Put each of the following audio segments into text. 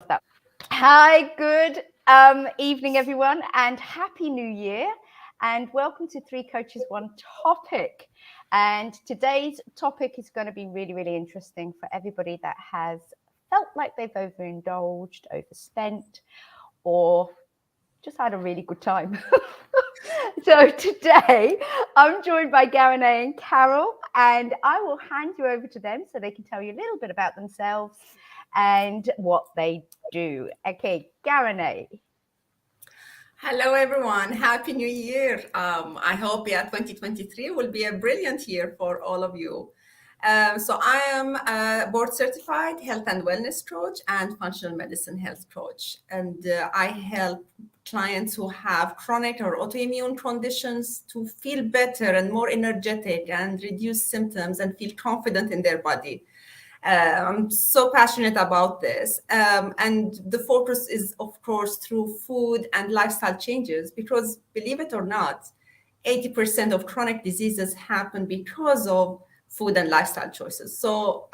that. Hi, good evening, everyone, and Happy New Year. And welcome to Three Coaches, One Topic. And today's topic is going to be really, really interesting for everybody that has felt like they've overindulged, overspent, or just had a really good time. So today I'm joined by Garane and Carol, and I will hand you over to them so they can tell you a little bit about themselves and what they do. Okay, Garane. Hello, everyone. Happy New Year. I hope 2023 will be a brilliant year for all of you. So I am a board certified health and wellness coach and functional medicine health coach. And I help clients who have chronic or autoimmune conditions to feel better and more energetic and reduce symptoms and feel confident in their body. I'm so passionate about this. And the focus is, of course, through food and lifestyle changes, because believe it or not, 80% of chronic diseases happen because of food and lifestyle choices. So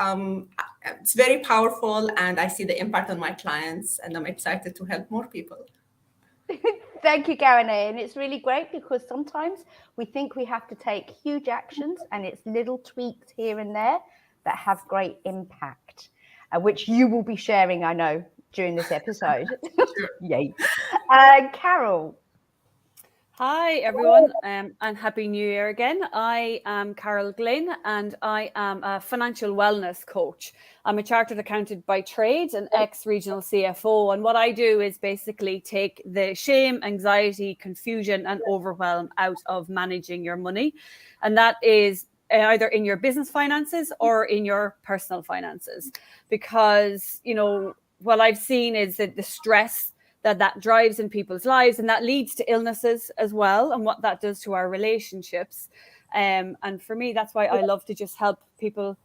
it's very powerful, and I see the impact on my clients, and I'm excited to help more people. Thank you, Garane. And it's really great because sometimes we think we have to take huge actions, and it's little tweaks here and there that have great impact, which you will be sharing, I know, during this episode. Sure. Yay. Carol. Hi, everyone, and Happy New Year again. I am Carol Glynn, and I am a financial wellness coach. I'm a chartered accountant by trade, an ex-regional CFO, and what I do is basically take the shame, anxiety, confusion, and overwhelm out of managing your money. And that is either in your business finances or in your personal finances. Because, what I've seen is that the stress that drives in people's lives, and that leads to illnesses as well, and what that does to our relationships. And for me, that's why I love to just help people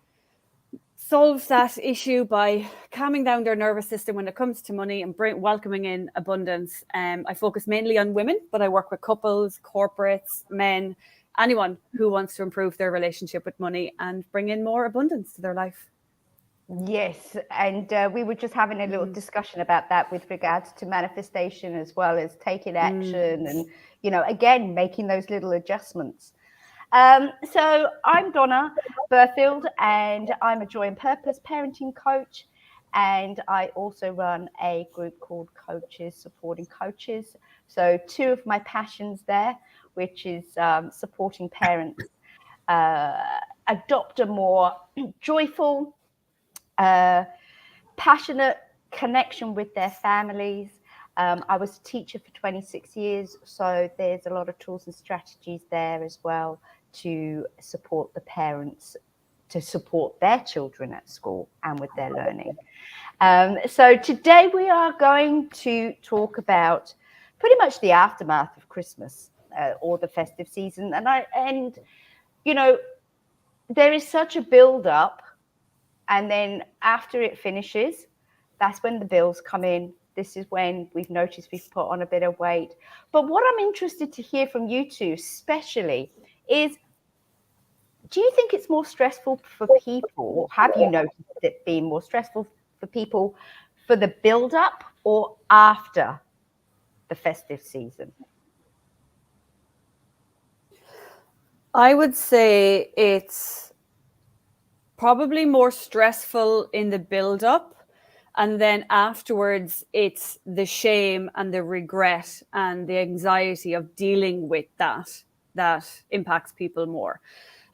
solve that issue by calming down their nervous system when it comes to money and welcoming in abundance. I focus mainly on women, but I work with couples, corporates, men, anyone who wants to improve their relationship with money and bring in more abundance to their life. Yes, and we were just having a little discussion about that with regards to manifestation as well as taking action and, again, making those little adjustments. So I'm Donna Burfield, and I'm a joy and purpose parenting coach. And I also run a group called Coaches Supporting Coaches. So two of my passions there, which is supporting parents adopt a more joyful, passionate connection with their families. I was a teacher for 26 years, so there's a lot of tools and strategies there as well to support the parents, to support their children at school and with their learning. So today we are going to talk about pretty much the aftermath of Christmas or the festive season. And there is such a build-up. And then after it finishes, that's when the bills come in. This is when we've noticed we've put on a bit of weight. But what I'm interested to hear from you two especially is, do you think it's more stressful for people? Have you noticed it being more stressful for people for the build-up or after the festive season? I would say it's probably more stressful in the build-up, and then afterwards it's the shame and the regret and the anxiety of dealing with that impacts people more.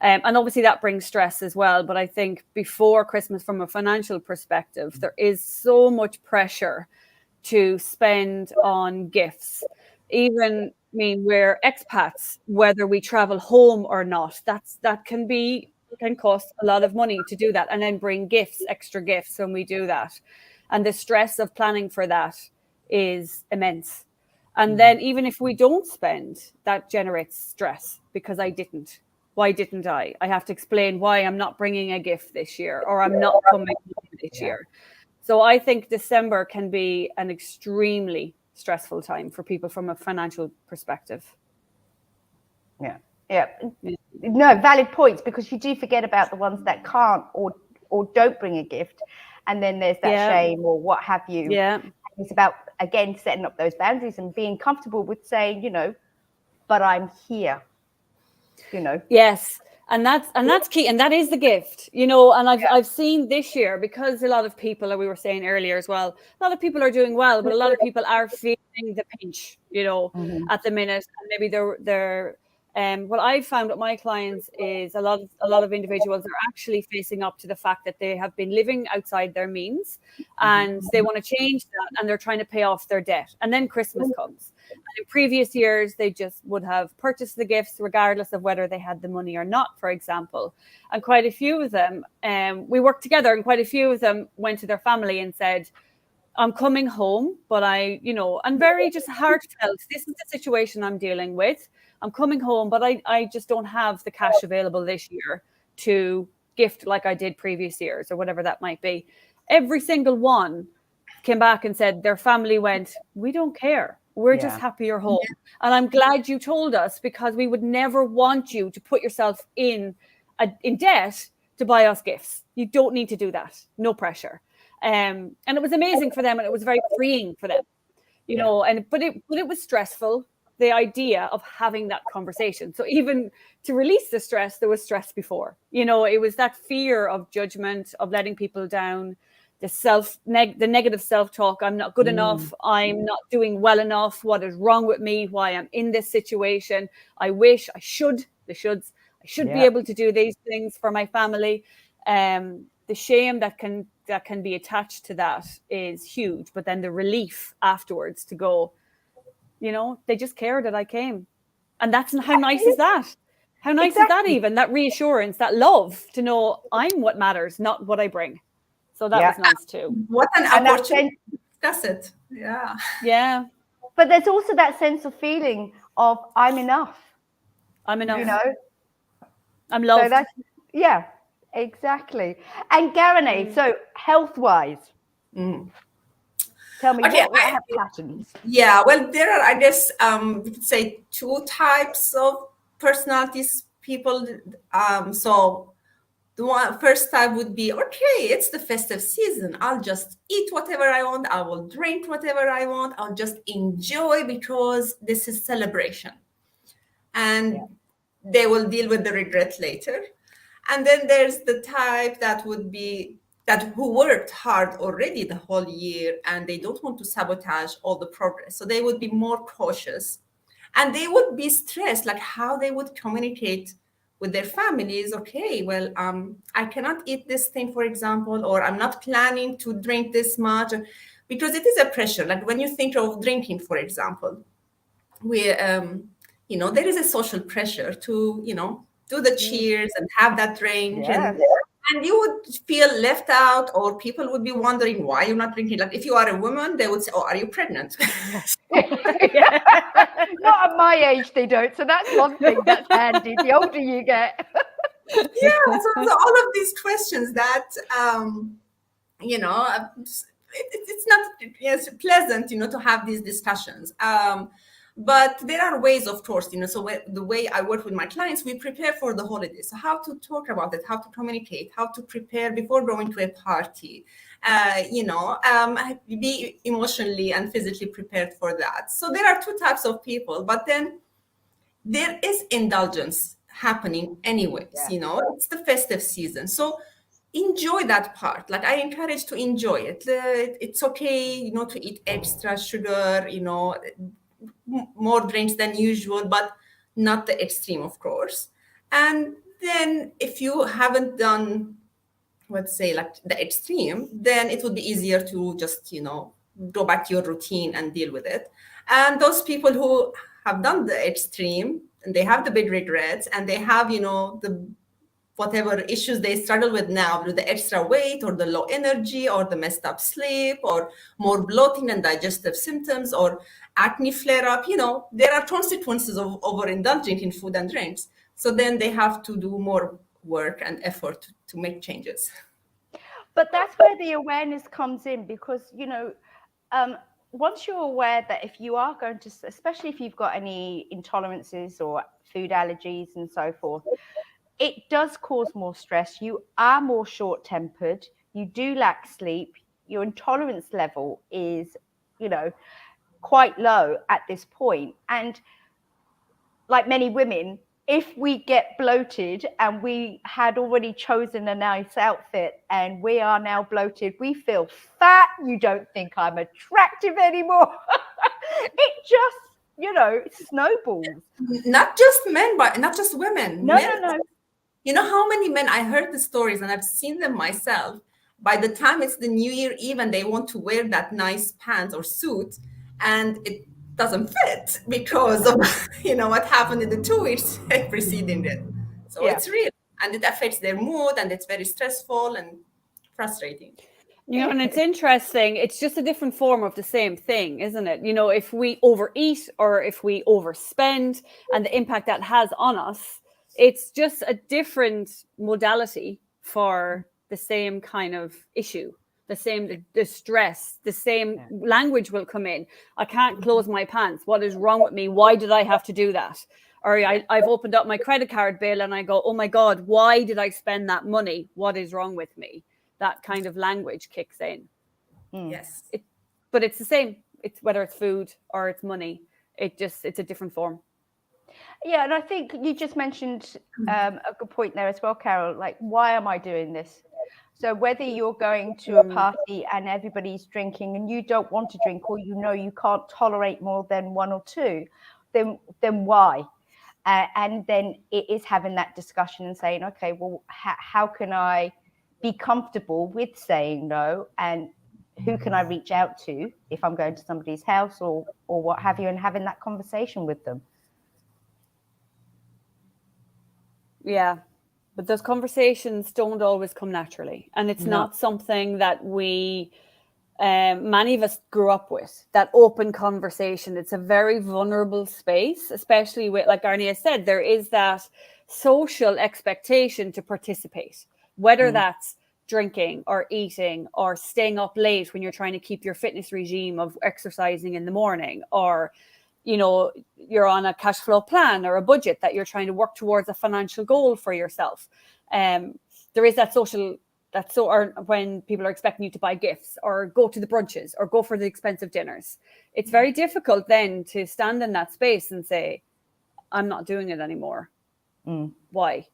And obviously that brings stress as well. But I think before Christmas, from a financial perspective, there is so much pressure to spend on gifts. Even, we're expats, whether we travel home or not, that can cost a lot of money to do that, and then bring extra gifts when we do that. And the stress of planning for that is immense. And then even if we don't spend, that generates stress because I didn't. Why didn't I? I have to explain why I'm not bringing a gift this year, or I'm not coming this year. So I think December can be an extremely stressful time for people from a financial perspective. Yeah. No, valid points, because you do forget about the ones that can't or don't bring a gift. and then there's that shame or what have you. Yeah. It's about, again, setting up those boundaries and being comfortable with saying, you know, but I'm here, you know. Yes. And that's key. And that is the gift, you know, and I've seen this year, because a lot of people, like we were saying earlier as well, a lot of people are doing well, but a lot of people are feeling the pinch, you know, at the minute. And maybe they're what I've found with my clients is a lot of individuals are actually facing up to the fact that they have been living outside their means, and they want to change that, and they're trying to pay off their debt. And then Christmas comes. In previous years, they just would have purchased the gifts regardless of whether they had the money or not, for example. And quite a few of them, we worked together, and quite a few of them went to their family and said, I'm coming home, but and very just heartfelt, this is the situation I'm dealing with. I'm coming home, but I just don't have the cash available this year to gift like I did previous years, or whatever that might be. Every single one came back and said their family went, we don't care. We're just happy you're home. And I'm glad you told us, because we would never want you to put yourself in debt to buy us gifts. You don't need to do that. No pressure. And it was amazing for them, and it was very freeing for them, you know, but it was stressful, the idea of having that conversation. So even to release the stress, there was stress before, you know, it was that fear of judgment, of letting people down, the negative self-talk. I'm not good enough. I'm not doing well enough. What is wrong with me? Why I'm in this situation? I wish I should. I should be able to do these things for my family. The shame that can be attached to that is huge. But then the relief afterwards to go, you know, they just care that I came, and that's how nice is that? How nice is that? Even that reassurance, that love to know I'm what matters, not what I bring. So that was nice too. What an opportunity to discuss it. Yeah. Yeah. But there's also that sense of feeling of I'm enough. I'm enough. You know? I'm loved. So that's, exactly. And Garane, so health-wise, tell me what have patterns? Yeah, well, there are, I guess, we could say 2 types of personalities, people. So the first type would be, okay, it's the festive season. I'll just eat whatever I want. I will drink whatever I want. I'll just enjoy because this is celebration. And they will deal with the regret later. And then there's the type that would be who worked hard already the whole year, and they don't want to sabotage all the progress. So they would be more cautious, and they would be stressed, like how they would communicate with their families. Okay, well, I cannot eat this thing, for example, or I'm not planning to drink this much, because it is a pressure. Like when you think of drinking, for example, there is a social pressure to, do the cheers and have that drink, and you would feel left out, or people would be wondering why you're not drinking. Like if you are a woman, they would say, "Oh, are you pregnant?" Not at my age, they don't. So that's one thing that's handy. The older you get. So all of these questions that, it's not pleasant, to have these discussions. But there are ways, of course, so the way I work with my clients, we prepare for the holidays. So how to talk about it, how to communicate, how to prepare before going to a party, be emotionally and physically prepared for that. So there are 2 types of people, but then there is indulgence happening anyways, it's the festive season. So enjoy that part. Like I encourage to enjoy it. It's okay, to eat extra sugar, more drinks than usual, but not the extreme, of course. And then if you haven't done, let's say, like the extreme, then it would be easier to just, go back to your routine and deal with it. And those people who have done the extreme, and they have the big regrets, and they have, the whatever issues they struggle with now, with the extra weight or the low energy or the messed up sleep or more bloating and digestive symptoms or acne flare up, there are consequences of overindulging in food and drinks. So then they have to do more work and effort to make changes. But that's where the awareness comes in, because, once you're aware that if you are going to, especially if you've got any intolerances or food allergies and so forth, it does cause more stress. You are more short-tempered. you do lack sleep, your intolerance level is, quite low at this point. And like many women, if we get bloated and we had already chosen a nice outfit and we are now bloated, we feel fat, you don't think I'm attractive anymore. It just, snowballs. Not just men, but not just women. No. You know how many men, I heard the stories and I've seen them myself. By the time it's the New Year Eve and they want to wear that nice pants or suit, and it doesn't fit because of what happened in the 2 weeks preceding it. So it's real, and it affects their mood, and it's very stressful and frustrating. And it's interesting. It's just a different form of the same thing, isn't it? If we overeat or if we overspend and the impact that has on us, it's just a different modality for the same kind of issue. The stress, the same language will come in. I can't close my pants. What is wrong with me? Why did I have to do that? Or I've opened up my credit card bill and I go, oh my God, why did I spend that money? What is wrong with me? That kind of language kicks in. Yes. But it's the same. It's whether it's food or it's money. It's a different form. Yeah, and I think you just mentioned a good point there as well, Carol. Like, why am I doing this? So whether you're going to a party and everybody's drinking and you don't want to drink, or you can't tolerate more than one or two, then why? And then it is having that discussion and saying, okay, well, how can I be comfortable with saying no, and who can I reach out to if I'm going to somebody's house or what have you, and having that conversation with them. Yeah, but those conversations don't always come naturally, and it's not something that we many of us grew up with, that open conversation. It's a very vulnerable space, especially with, like Arnie said, there is that social expectation to participate, whether that's drinking or eating or staying up late when you're trying to keep your fitness regime of exercising in the morning, or you're on a cash flow plan or a budget that you're trying to work towards a financial goal for yourself. There is that social, or when people are expecting you to buy gifts or go to the brunches or go for the expensive dinners. It's very difficult then to stand in that space and say, I'm not doing it anymore. Why?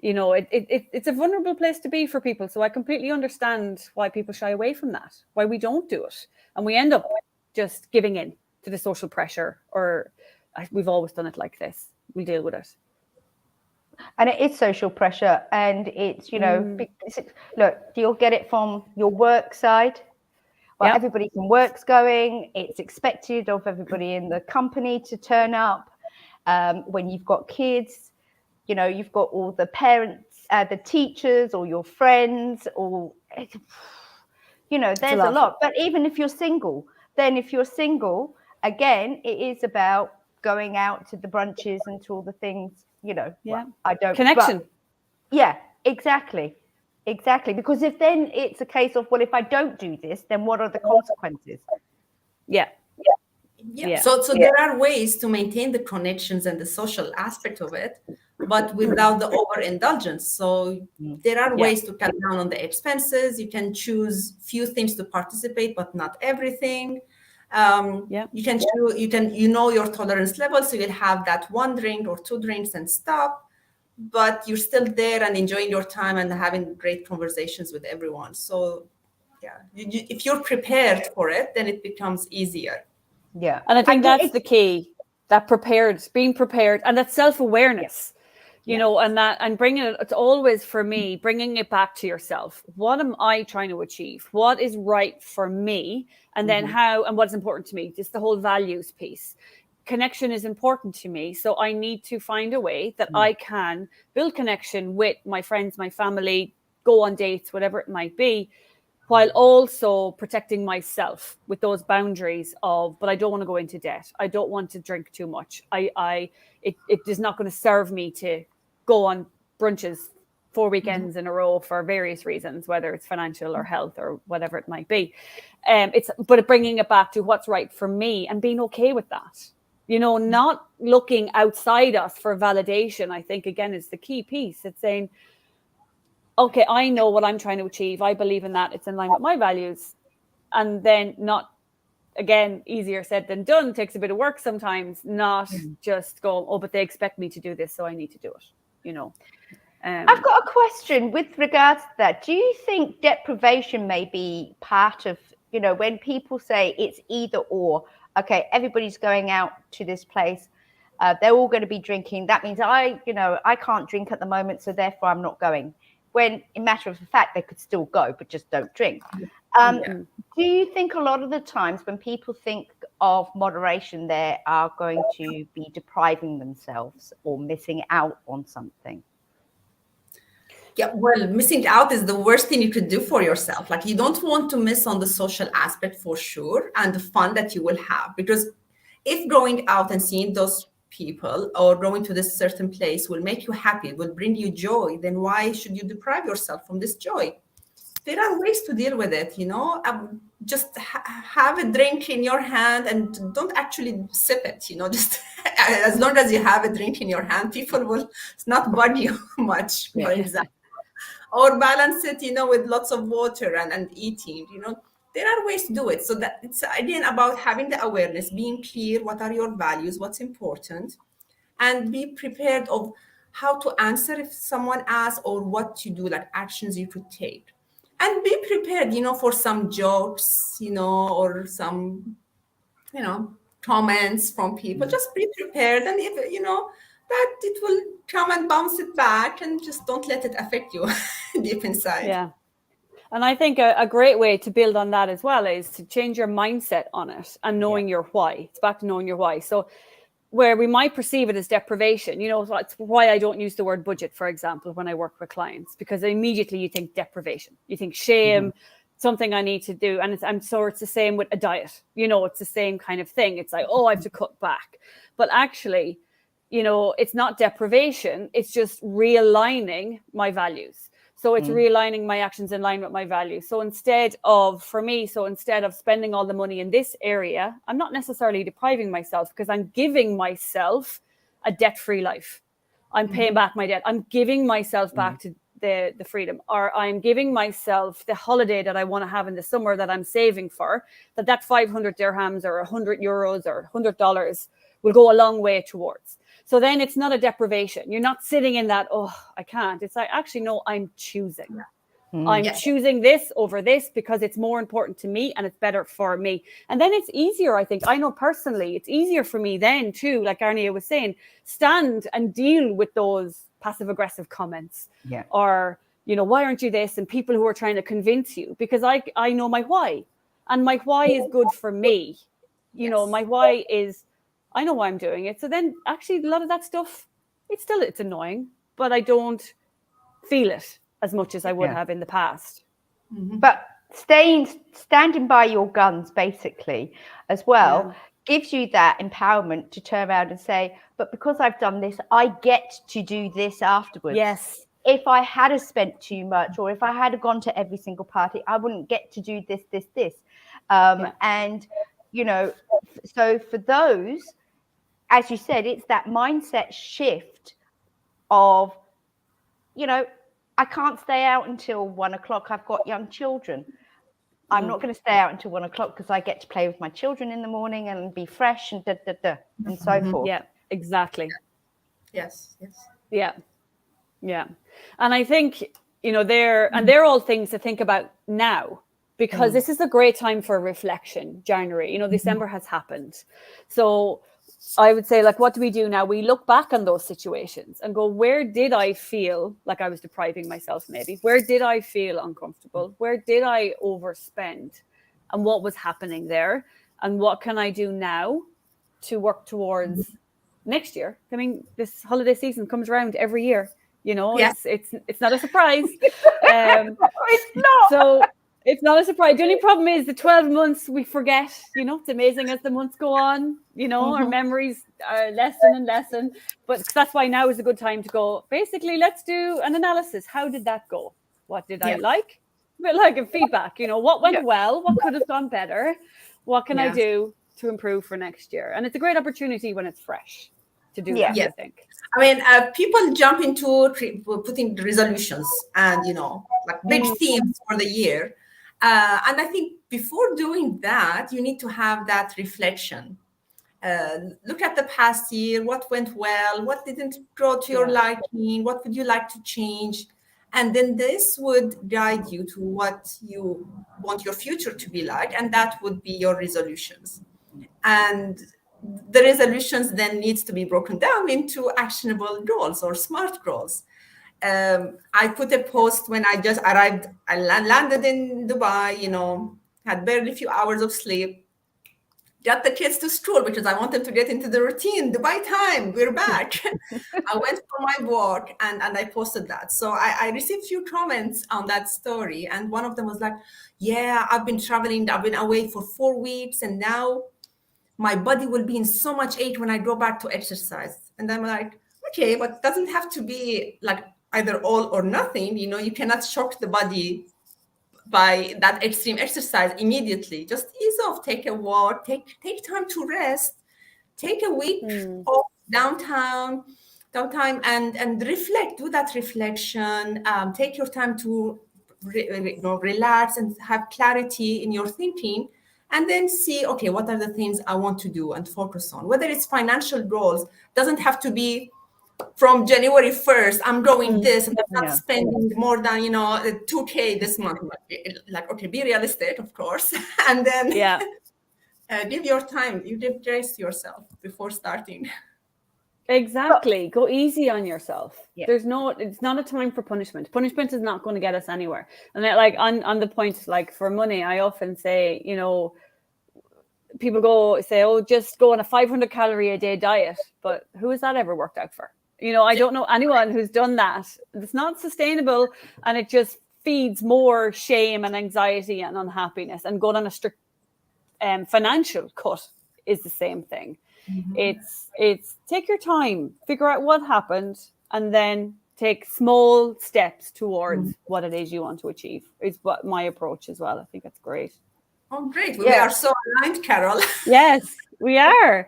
It's a vulnerable place to be for people. So I completely understand why people shy away from that, why we don't do it. And we end up just giving in to the social pressure, or we've always done it like this. We'll deal with it. And it is social pressure, and it's, look, you'll get it from your work side. Well, everybody from work's going. It's expected of everybody in the company to turn up. When you've got kids, you've got all the parents, the teachers, or your friends, or, there's a lot. But even if you're single, again, it is about going out to the brunches and to all the things, well, I don't. Connection. Exactly. Because if then it's a case of, well, if I don't do this, then what are the consequences? Yeah. So there are ways to maintain the connections and the social aspect of it, but without the overindulgence. So there are ways to cut down on the expenses. You can choose few things to participate, but not everything. You can choose, your tolerance level, so you'll have that one drink or two drinks and stop, but you're still there and enjoying your time and having great conversations with everyone. So if you're prepared for it, then it becomes easier. And I think that's the key, being prepared, and that self-awareness. And bringing it, it's always, for me, bringing it back to yourself. What am I trying to achieve? What is right for me? And then how, and what's important to me, just the whole values piece. Connection is important to me. So I need to find a way that I can build connection with my friends, my family, go on dates, whatever it might be, while also protecting myself with those boundaries but I don't want to go into debt. I don't want to drink too much. It is not going to serve me to go on brunches 4 weekends in a row for various reasons, whether it's financial or health or whatever it might be. But bringing it back to what's right for me and being okay with that. Not looking outside us for validation, I think, again, is the key piece. It's saying, okay, I know what I'm trying to achieve. I believe in that. It's in line with my values. And then not, again, easier said than done, takes a bit of work sometimes, not just go, oh, but they expect me to do this, so I need to do it, you know. I've got a question with regards to that. Do you think deprivation may be part of, you know, when people say it's either or, okay, everybody's going out to this place, they're all going to be drinking. That means I can't drink at the moment, so therefore I'm not going. When in matter of fact, they could still go, but just don't drink. Do you think a lot of the times when people think of moderation, they are going to be depriving themselves or missing out on something? Yeah, well, missing out is the worst thing you could do for yourself. Like, you don't want to miss on the social aspect for sure, and the fun that you will have. Because if going out and seeing those people or going to this certain place will make you happy, will bring you joy, then why should you deprive yourself from this joy? There are ways to deal with it, you know. Just have a drink in your hand and don't actually sip it, you know. Just as long as you have a drink in your hand, people will not bug you much, for example. Or balance it, you know, with lots of water and eating, you know. There are ways to do it. So that it's again about having the awareness, being clear what are your values, what's important, and be prepared of how to answer if someone asks, or what to do, like actions you could take. And be prepared, you know, for some jokes, you know, or some, you know, comments from people. Just be prepared, and if you know that it will come and bounce it back, and just don't let it affect you deep inside. Yeah. And I think a great way to build on that as well is to change your mindset on it and knowing your why. It's back to knowing your why. So where we might perceive it as deprivation, you know, that's why I don't use the word budget, for example, when I work with clients, because immediately you think deprivation, you think shame, something I need to do. And it's the same with a diet, you know, it's the same kind of thing. It's like, oh, I have to cut back. But actually, you know, it's not deprivation. It's just realigning my values. So it's realigning my actions in line with my values. So instead of spending all the money in this area, I'm not necessarily depriving myself, because I'm giving myself a debt-free life. I'm paying back my debt. I'm giving myself back to the freedom, or I'm giving myself the holiday that I want to have in the summer that I'm saving for, that 500 dirhams or 100 euros or $100 will go a long way towards. So then it's not a deprivation. You're not sitting in that, oh, I can't. It's like, actually, no, I'm choosing. I'm choosing this over this because it's more important to me and it's better for me. And then it's easier, I think. I know personally, it's easier for me then too, like Arnia was saying, stand and deal with those passive aggressive comments. Or, you know, why aren't you this? And people who are trying to convince you, because I know my why. And my why is good for me. You know, my why is, I know why I'm doing it. So then actually a lot of that stuff, it's annoying, but I don't feel it as much as I would have in the past. But standing by your guns, basically, as well, gives you that empowerment to turn around and say, but because I've done this, I get to do this afterwards. Yes. If I had spent too much, or if I had gone to every single party, I wouldn't get to do this. And, you know, so for those, as you said, it's that mindset shift of, you know, I can't stay out until 1 o'clock. I've got young children. I'm not going to stay out until 1 o'clock because I get to play with my children in the morning and be fresh and and so forth. Yeah, exactly. Yes. Yeah. And I think, you know, they're all things to think about now, because this is a great time for reflection. January, you know, December has happened. So I would say, like, what do we do now? We look back on those situations and go, where did I feel like I was depriving myself maybe? Where did I feel uncomfortable? Where did I overspend? And what was happening there? And what can I do now to work towards next year? I mean, this holiday season comes around every year. You know, it's not a surprise. It's not. So it's not a surprise. The only problem is the 12 months we forget. You know, it's amazing as the months go on. You know, our memories are lessen and lessen. But that's why now is a good time to go, basically, let's do an analysis. How did that go? What did I like? A bit like a feedback. You know, what went well? What could have gone better? What can I do to improve for next year? And it's a great opportunity when it's fresh. to do Yeah. that, I think. I mean, people jump into putting resolutions and, like big themes for the year. And I think before doing that, you need to have that reflection. Look at the past year, what went well, what didn't grow to your liking, what would you like to change? And then this would guide you to what you want your future to be like, and that would be your resolutions. And the resolutions then needs to be broken down into actionable goals or smart goals. I put a post when I just arrived. I landed in Dubai, had barely a few hours of sleep, got the kids to school because I want them to get into the routine. Dubai time, we're back. I went for my walk and I posted that. So I received a few comments on that story. And one of them was like, yeah, I've been traveling. I've been away for 4 weeks. And now my body will be in so much ache when I go back to exercise. And I'm like, okay, but it doesn't have to be like either all or nothing. You cannot shock the body by that extreme exercise immediately. Just ease off, take a walk, take time to rest, take a week off downtime and reflect, do that reflection, take your time to relax and have clarity in your thinking, and then see, okay, what are the things I want to do and focus on. Whether it's financial goals, doesn't have to be from January 1st, I'm growing this and I'm not spending more than, 2K this month. Like, okay, be realistic, of course. And then give your time, you give grace to yourself before starting. Exactly. Go easy on yourself. Yeah. It's not a time for punishment. Punishment is not going to get us anywhere. And like on the point, like for money, I often say, people say, oh, just go on a 500 calorie a day diet. But who has that ever worked out for? I don't know anyone who's done that. It's not sustainable, and it just feeds more shame and anxiety and unhappiness. And going on a strict financial cut is the same thing. Mm-hmm. It's take your time, figure out what happened, and then take small steps towards what it is you want to achieve. Is what my approach as well. I think that's great. Oh, great. We are so aligned, Carol. Yes, we are.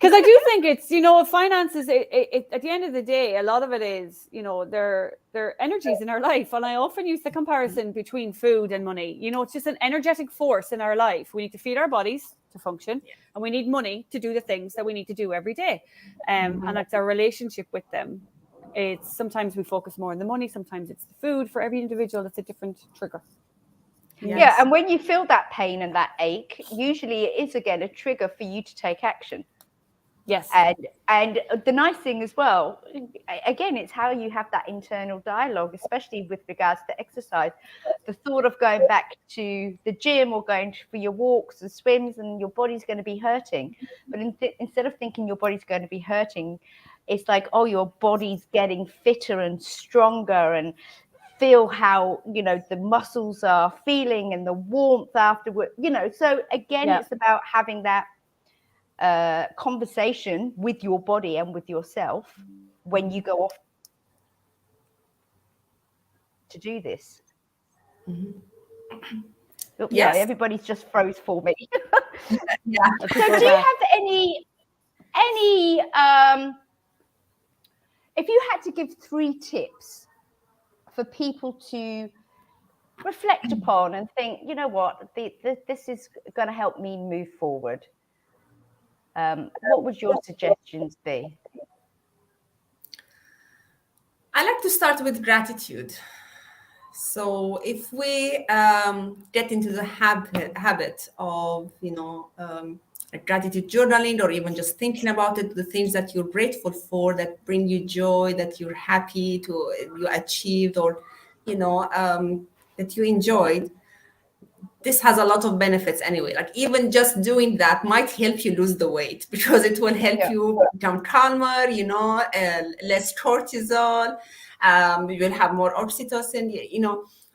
Because I do think it's, finances, it, at the end of the day, a lot of it is, they're energies in our life. And I often use the comparison between food and money. It's just an energetic force in our life. We need to feed our bodies to function, and we need money to do the things that we need to do every day. And it's our relationship with them. It's sometimes we focus more on the money, sometimes it's the food. For every individual, it's a different trigger. Yes. Yeah, and when you feel that pain and that ache, usually it is, again, a trigger for you to take action. Yes. And the nice thing as well, again, it's how you have that internal dialogue, especially with regards to exercise. The thought of going back to the gym or going for your walks and swims and your body's going to be hurting. But instead of thinking your body's going to be hurting, it's like, oh, your body's getting fitter and stronger, and feel how, the muscles are feeling and the warmth afterward, So again, it's about having that conversation with your body and with yourself when you go off to do this. Yeah, everybody's just froze for me. So do you have any if you had to give 3 tips for people to reflect upon and think, you know what, this is going to help me move forward, what would your suggestions be? I like to start with gratitude. So if we get into the habit of, gratitude journaling, or even just thinking about it, the things that you're grateful for, that bring you joy, that you're happy you achieved, or, that you enjoyed, this has a lot of benefits anyway. Like even just doing that might help you lose the weight, because it will help you become calmer, less cortisol. You will have more oxytocin.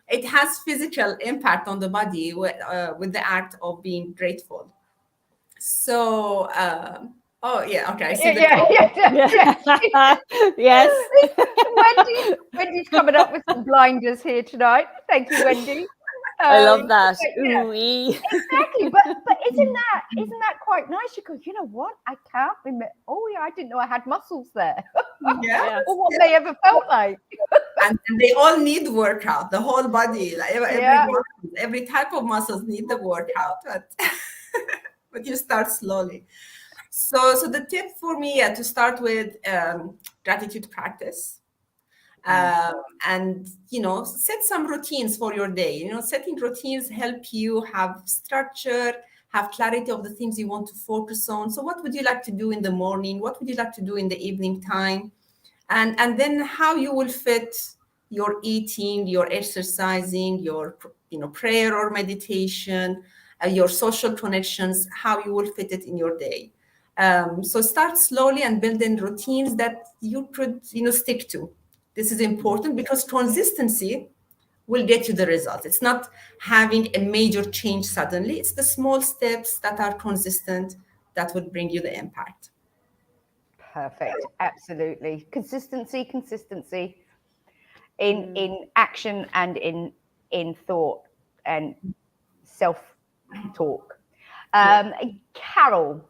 It has physical impact on the body with the act of being grateful. So, okay. I see Yes. Wendy's coming up with some blinders here tonight. Thank you, Wendy. I love that. But, yeah, Ooh-ee. exactly. But isn't that quite nice? You go, you know what? I can't remember. Oh yeah, I didn't know I had muscles there, Yes, Yeah. or what yes. they ever felt like. And they all need workout. The whole body, like every Yeah, muscle, every type of muscles need the workout. But but you start slowly. So the tip for me, to start with, gratitude practice. And set some routines for your day. Setting routines help you have structure, have clarity of the things you want to focus on. So what would you like to do in the morning? What would you like to do in the evening time? And then how you will fit your eating, your exercising, your prayer or meditation, your social connections, how you will fit it in your day. So start slowly and build in routines that you could stick to. This is important because consistency will get you the results. It's not having a major change suddenly. It's the small steps that are consistent that would bring you the impact. perfect. Absolutely. Consistency Mm. in action and in thought and self talk. Yeah. Carol.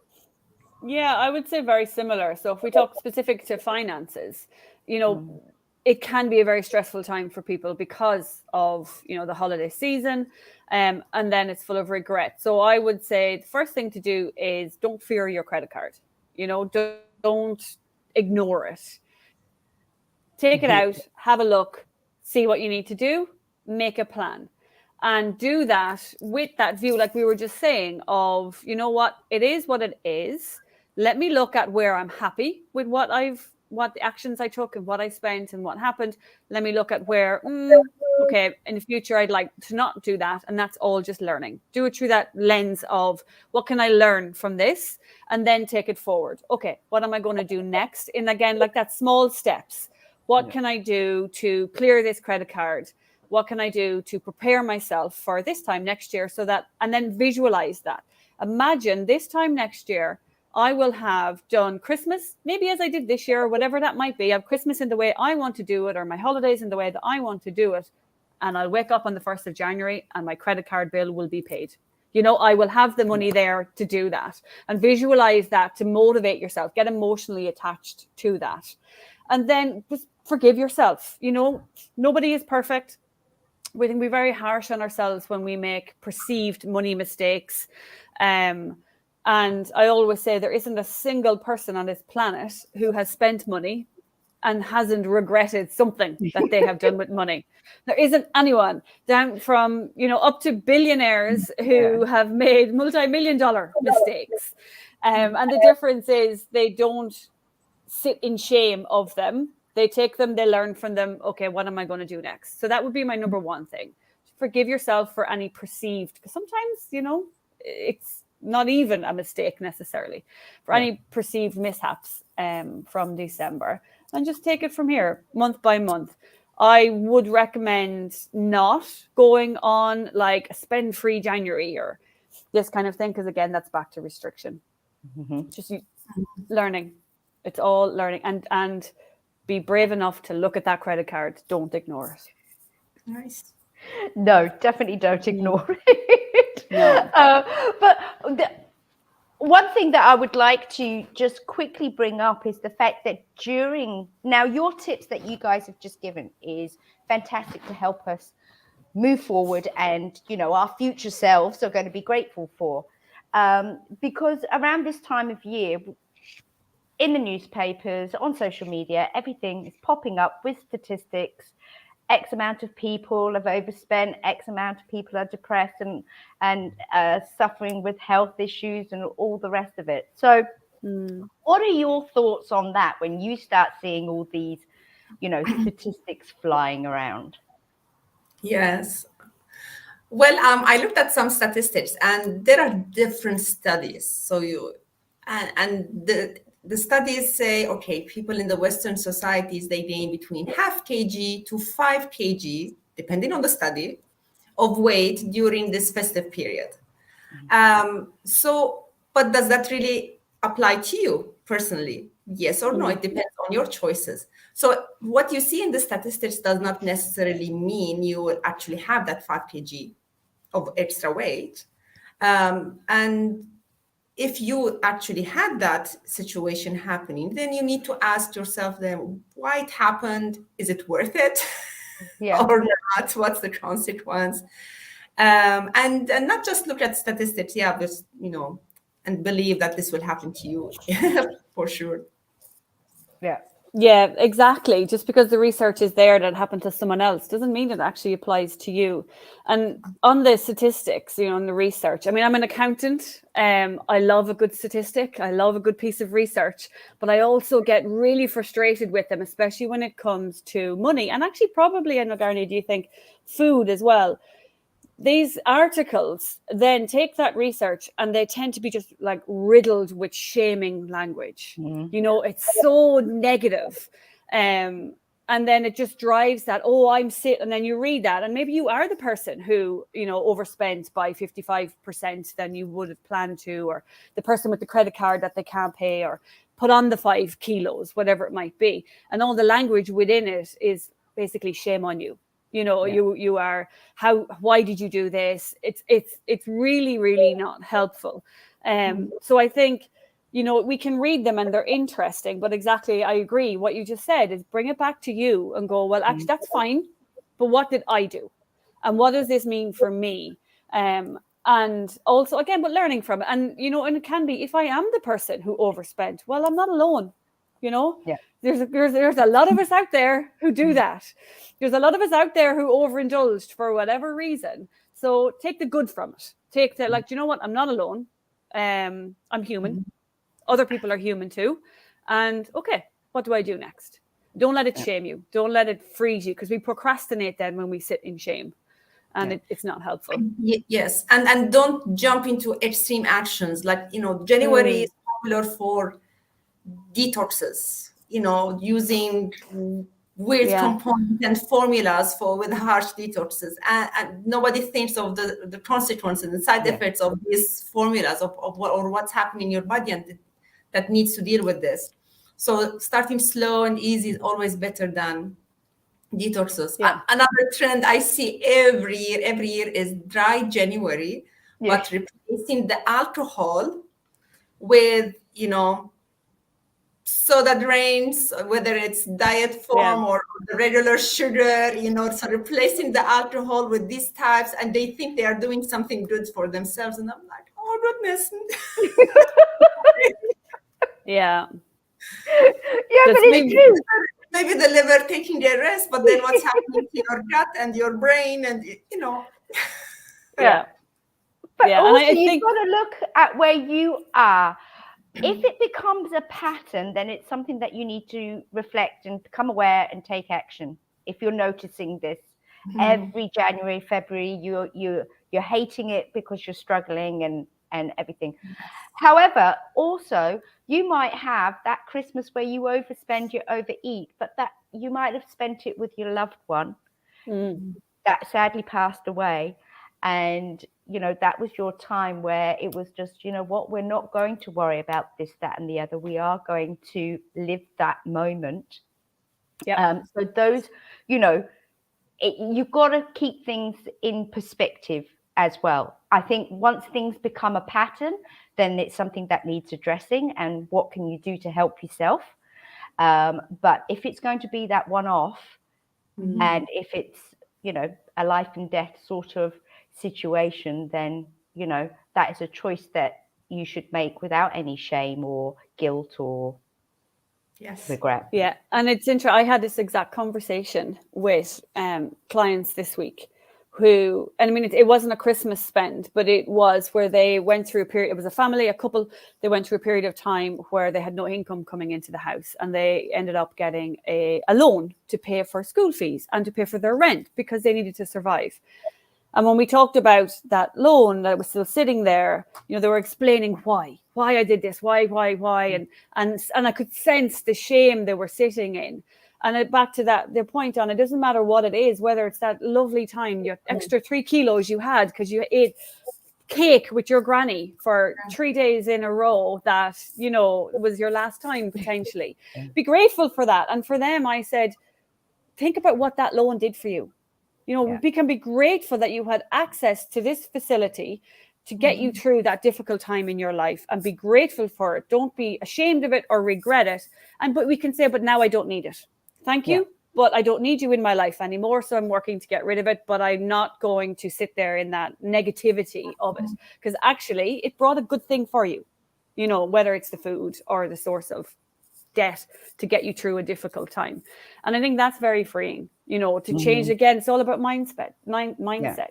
Yeah, I would say very similar. So if we talk specific to finances, you know, Mm, it can be a very stressful time for people because of, the holiday season. And then it's full of regret. So I would say the first thing to do is don't fear your credit card. Don't ignore it. Take it out, have a look, see what you need to do, make a plan. And do that with that view, like we were just saying, of, it is what it is. Let me look at where I'm happy with what the actions I took and what I spent and what happened. Let me look at where, okay, in the future, I'd like to not do that. And that's all just learning. Do it through that lens of what can I learn from this, and then take it forward. Okay, what am I going to do next? And again, like that small steps. What can I do to clear this credit card? What can I do to prepare myself for this time next year? And then visualize that. Imagine this time next year, I will have done Christmas, maybe as I did this year, or whatever that might be. I have Christmas in the way I want to do it, or my holidays in the way that I want to do it. And I'll wake up on the 1st of January and my credit card bill will be paid. I will have the money there to do that, and visualize that to motivate yourself, get emotionally attached to that. And then just forgive yourself. Nobody is perfect. We can be very harsh on ourselves when we make perceived money mistakes. And I always say there isn't a single person on this planet who has spent money and hasn't regretted something that they have done with money. There isn't anyone, down from, up to billionaires who have made multi-million-dollar mistakes. And the difference is they don't sit in shame of them. They take them, they learn from them. Okay, what am I going to do next? So that would be my number one thing. Forgive yourself for any perceived, because sometimes, it's not even a mistake necessarily, for any perceived mishaps from December. And just take it from here, month by month. I would recommend not going on like a spend-free January or this kind of thing, because again, that's back to restriction. Just learning. It's all learning, and be brave enough to look at that credit card. Don't ignore it. Nice. No, definitely don't ignore it. No. But one thing that I would like to just quickly bring up is the fact that now your tips that you guys have just given is fantastic to help us move forward, and our future selves are going to be grateful for, because around this time of year, in the newspapers, on social media, everything is popping up with statistics. X amount of people have overspent, X amount of people are depressed and suffering with health issues and all the rest of it. So what are your thoughts on that when you start seeing all these statistics flying around? Yes. Well, I looked at some statistics, and there are different studies. And the studies say, okay, people in the Western societies, they gain between half kg to 5 kg, depending on the study, of weight during this festive period. But does that really apply to you personally? Yes or no? It depends on your choices. So what you see in the statistics does not necessarily mean you will actually have that 5 kg of extra weight. And if you actually had that situation happening, then you need to ask yourself then why it happened. Is it worth it or not? What's the consequence? And not just look at statistics, but and believe that this will happen to you for sure. Yeah, exactly. Just because the research is there that happened to someone else doesn't mean it actually applies to you. And on the statistics, on the research, I mean, I'm an accountant. I love a good statistic. I love a good piece of research, but I also get really frustrated with them, especially when it comes to money. And actually, probably, and Garni, do you think food as well? These articles then take that research and they tend to be just like riddled with shaming language. It's so negative. And then it just drives that, I'm sick. And then you read that and maybe you are the person who, overspent by 55% than you would have planned to, or the person with the credit card that they can't pay, or put on the 5 kilos, whatever it might be. And all the language within it is basically shame on you. You are, why did you do this? It's really, really not helpful. So I think, we can read them and they're interesting, but exactly, I agree. What you just said is bring it back to you and go, well, actually, that's fine. But what did I do? And what does this mean for me? And also, again, but learning from it. And, and it can be, if I am the person who overspent, well, I'm not alone. There's a lot of us out there who do that. There's a lot of us out there who overindulged for whatever reason. So take the good from it. Take the, do you know what? I'm not alone. I'm human. Other people are human too. And okay, what do I do next? Don't let it shame you. Don't let it freeze you, because we procrastinate then when we sit in shame. And it's not helpful. Yes. And don't jump into extreme actions. January is popular for detoxes, using weird components and formulas with harsh detoxes, and nobody thinks of the consequences and side effects of these formulas of what's happening in your body, and that needs to deal with this. So starting slow and easy is always better than detoxes. Another trend I see every year is dry January, but replacing the alcohol with soda drinks, whether it's diet form or the regular sugar, so replacing the alcohol with these types, and they think they are doing something good for themselves. And I'm like, oh goodness. But it's true. Maybe the liver taking a rest, but then what's happening to your gut and your brain, and But also, you've got to look at where you are. If it becomes a pattern, then it's something that you need to reflect and become aware and take action. If you're noticing this every January, February, you're hating it because you're struggling and everything. However, also, you might have that Christmas where you overspend, you overeat, but that you might have spent it with your loved one that sadly passed away. And, that was your time where it was just, we're not going to worry about this, that, and the other. We are going to live that moment. So those, you've got to keep things in perspective as well. I think once things become a pattern, then it's something that needs addressing, and what can you do to help yourself? But if it's going to be that one-off, and if it's, a life and death sort of situation, then, that is a choice that you should make without any shame or guilt or regret. Yeah. And it's interesting. I had this exact conversation with clients this week who, and I mean, it wasn't a Christmas spend, but it was where they went through a period. It was a family, a couple. They went through a period of time where they had no income coming into the house, and they ended up getting a loan to pay for school fees and to pay for their rent because they needed to survive. And when we talked about that loan that was still sitting there, they were explaining why I did this, why, and I could sense the shame they were sitting in. And back to the point on, it doesn't matter what it is, whether it's that lovely time, your extra 3 kilos you had because you ate cake with your granny for 3 days in a row that, was your last time potentially. Be grateful for that. And for them, I said, think about what that loan did for you. You know, we can be grateful that you had access to this facility to get you through that difficult time in your life, and be grateful for it. Don't be ashamed of it or regret it. But we can say, but now I don't need it. Thank you, but I don't need you in my life anymore. So I'm working to get rid of it, but I'm not going to sit there in that negativity of it, because actually it brought a good thing for you, you know, whether it's the food or the source of debt to get you through a difficult time. And I think that's very freeing, you know, to change. Again, it's all about mindset,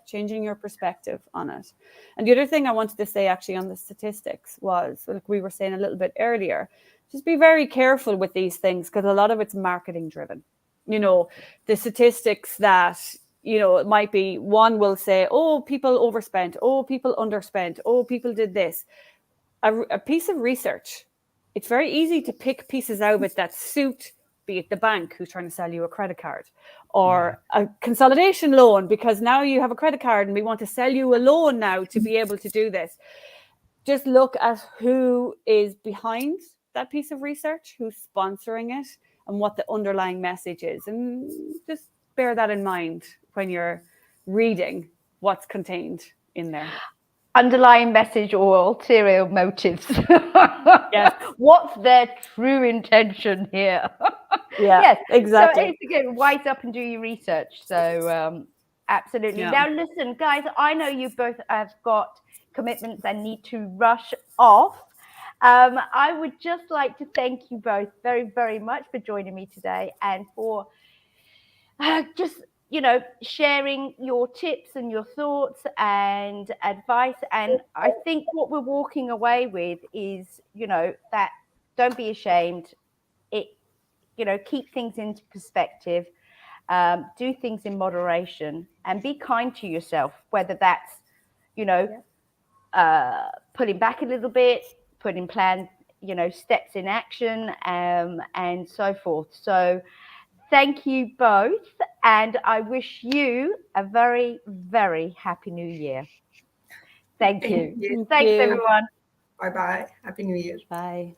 changing your perspective on it. And the other thing I wanted to say actually on the statistics was, like we were saying a little bit earlier, just be very careful with these things, because a lot of it's marketing driven. You know, the statistics that, you know, it might be, one will say, oh, people overspent, oh, people underspent, oh, people did this. A piece of research, it's very easy to pick pieces out of it that suit, be it the bank who's trying to sell you a credit card, or a consolidation loan, because now you have a credit card and we want to sell you a loan now to be able to do this. Just look at who is behind that piece of research, who's sponsoring it, and what the underlying message is. And just bear that in mind when you're reading what's contained in there. Underlying message or ulterior motives. Yes. What's their true intention here? Yes, exactly. So it's again, wise up and do your research. So absolutely. Now listen, guys, I know you both have got commitments and need to rush off. I would just like to thank you both very, very much for joining me today, and for just, you know, sharing your tips and your thoughts and advice. And I think what we're walking away with is, you know, that don't be ashamed. It, you know, keep things into perspective, do things in moderation, and be kind to yourself, whether that's, you know, pulling back a little bit, putting plan, you know, steps in action, and so forth. So thank you both, and I wish you a very, very happy new year. Thank you. Thanks, everyone. Bye-bye. Happy New Year. Bye.